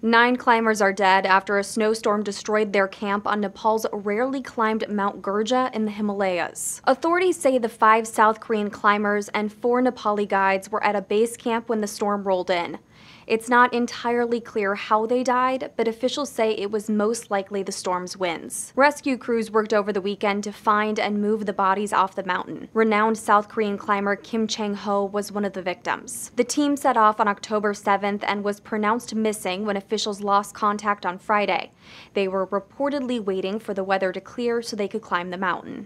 9 climbers are dead after a snowstorm destroyed their camp on Nepal's rarely climbed Mount Gurja in the Himalayas. Authorities say the 5 South Korean climbers and 4 Nepali guides were at a base camp when the storm rolled in. It's not entirely clear how they died, but officials say it was most likely the storm's winds. Rescue crews worked over the weekend to find and move the bodies off the mountain. Renowned South Korean climber Chang-ho was one of the victims. The team set off on October 7th and was pronounced missing when officials lost contact on Friday. They were reportedly waiting for the weather to clear so they could climb the mountain.